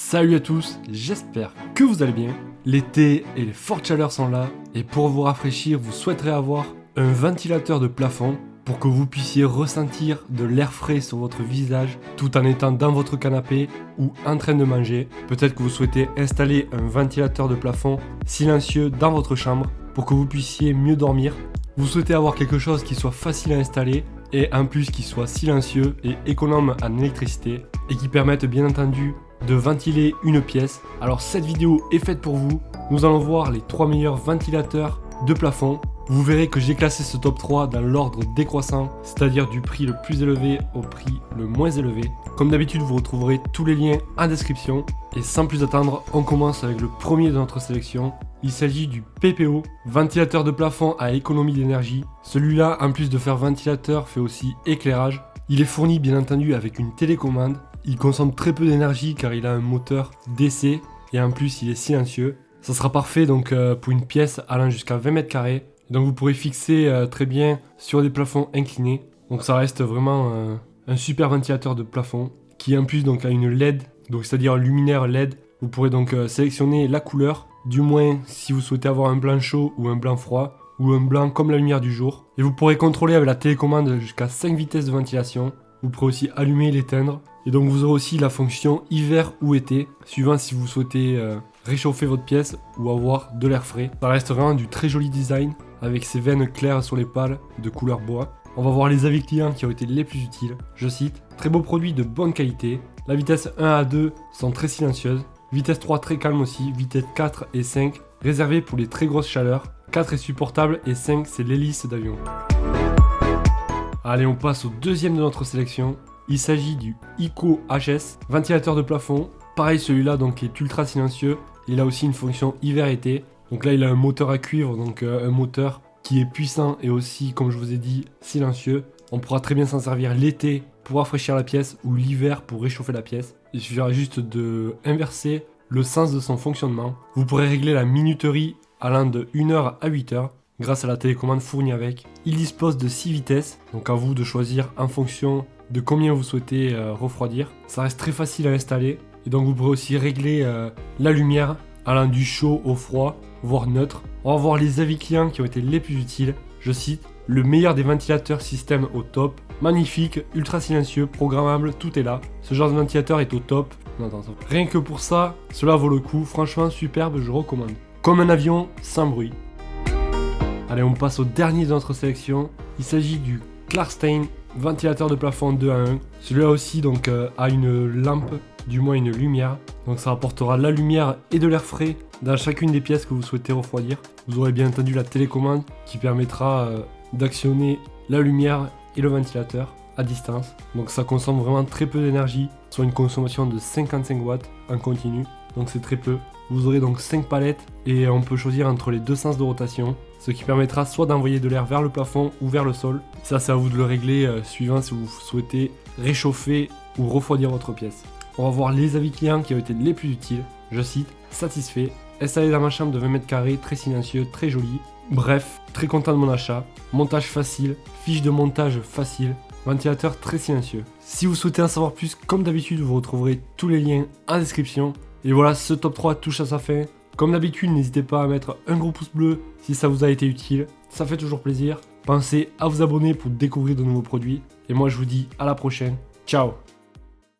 Salut à tous, j'espère que vous allez bien. L'été et les fortes chaleurs sont là et pour vous rafraîchir, vous souhaiterez avoir un ventilateur de plafond pour que vous puissiez ressentir de l'air frais sur votre visage tout en étant dans votre canapé ou en train de manger. Peut-être que vous souhaitez installer un ventilateur de plafond silencieux dans votre chambre pour que vous puissiez mieux dormir. Vous souhaitez avoir quelque chose qui soit facile à installer et en plus qui soit silencieux et économe en électricité et qui permette bien entendu de ventiler une pièce. Alors cette vidéo est faite pour vous. Nous allons voir les 3 meilleurs ventilateurs de plafond. Vous verrez que j'ai classé ce top 3 dans l'ordre décroissant, c'est-à-dire du prix le plus élevé au prix le moins élevé. Comme d'habitude, vous retrouverez tous les liens en description. Et sans plus attendre, on commence avec le premier de notre sélection. Il s'agit du PPO, ventilateur de plafond à économie d'énergie. Celui-là, en plus de faire ventilateur, fait aussi éclairage. Il est fourni bien entendu avec une télécommande. Il consomme très peu d'énergie car il a un moteur DC et en plus il est silencieux. Ça sera parfait donc pour une pièce allant jusqu'à 20 mètres carrés. Donc vous pourrez fixer très bien sur des plafonds inclinés. Donc ça reste vraiment un super ventilateur de plafond qui en plus donc a une LED, donc c'est-à-dire un luminaire LED. Vous pourrez donc sélectionner la couleur, du moins si vous souhaitez avoir un blanc chaud ou un blanc froid ou un blanc comme la lumière du jour. Et vous pourrez contrôler avec la télécommande jusqu'à 5 vitesses de ventilation. Vous pourrez aussi allumer et l'éteindre. Et donc vous aurez aussi la fonction hiver ou été, suivant si vous souhaitez réchauffer votre pièce ou avoir de l'air frais. Ça reste vraiment du très joli design avec ses veines claires sur les pales de couleur bois. On va voir les avis clients qui ont été les plus utiles. Je cite, très beau produit de bonne qualité. La vitesse 1 à 2 sont très silencieuses. Vitesse 3 très calme aussi. Vitesse 4 et 5 réservées pour les très grosses chaleurs. 4 est supportable et 5 c'est l'hélice d'avion. Allez, on passe au deuxième de notre sélection. Il s'agit du ICO HS, ventilateur de plafond. Pareil, celui-là donc est ultra silencieux. Il a aussi une fonction hiver-été. Donc là, il a un moteur à cuivre, donc un moteur qui est puissant et aussi, comme je vous ai dit, silencieux. On pourra très bien s'en servir l'été pour rafraîchir la pièce ou l'hiver pour réchauffer la pièce. Il suffira juste de inverser le sens de son fonctionnement. Vous pourrez régler la minuterie allant de 1h à 8h. Grâce à la télécommande fournie avec. Il dispose de 6 vitesses, donc à vous de choisir en fonction de combien vous souhaitez refroidir. Ça reste très facile à installer, et donc vous pourrez aussi régler la lumière allant du chaud au froid, voire neutre. On va voir les avis clients qui ont été les plus utiles. Je cite, le meilleur des ventilateurs système au top, magnifique, ultra silencieux, programmable, tout est là. Ce genre de ventilateur est au top. Rien que pour ça, cela vaut le coup, franchement superbe, je recommande. Comme un avion, sans bruit. Allez, on passe au dernier de notre sélection. Il s'agit du Klarstein, ventilateur de plafond 2 à 1. Celui-là aussi donc a une lampe, du moins une lumière. Donc ça apportera la lumière et de l'air frais dans chacune des pièces que vous souhaitez refroidir. Vous aurez bien entendu la télécommande qui permettra d'actionner la lumière et le ventilateur à distance. Donc ça consomme vraiment très peu d'énergie, soit une consommation de 55 watts en continu. Donc c'est très peu. Vous aurez donc 5 palettes et on peut choisir entre les deux sens de rotation, ce qui permettra soit d'envoyer de l'air vers le plafond ou vers le sol. Ça c'est à vous de le régler suivant si vous souhaitez réchauffer ou refroidir votre pièce. On va voir les avis clients qui ont été les plus utiles. Je cite, satisfait, installé dans ma chambre de 20 mètres carrés, très silencieux, très joli. Bref, très content de mon achat. Montage facile, fiche de montage facile. Ventilateur très silencieux. Si vous souhaitez en savoir plus, comme d'habitude, vous retrouverez tous les liens en description. Et voilà, ce top 3 touche à sa fin. Comme d'habitude, n'hésitez pas à mettre un gros pouce bleu si ça vous a été utile. Ça fait toujours plaisir. Pensez à vous abonner pour découvrir de nouveaux produits. Et moi, je vous dis à la prochaine. Ciao!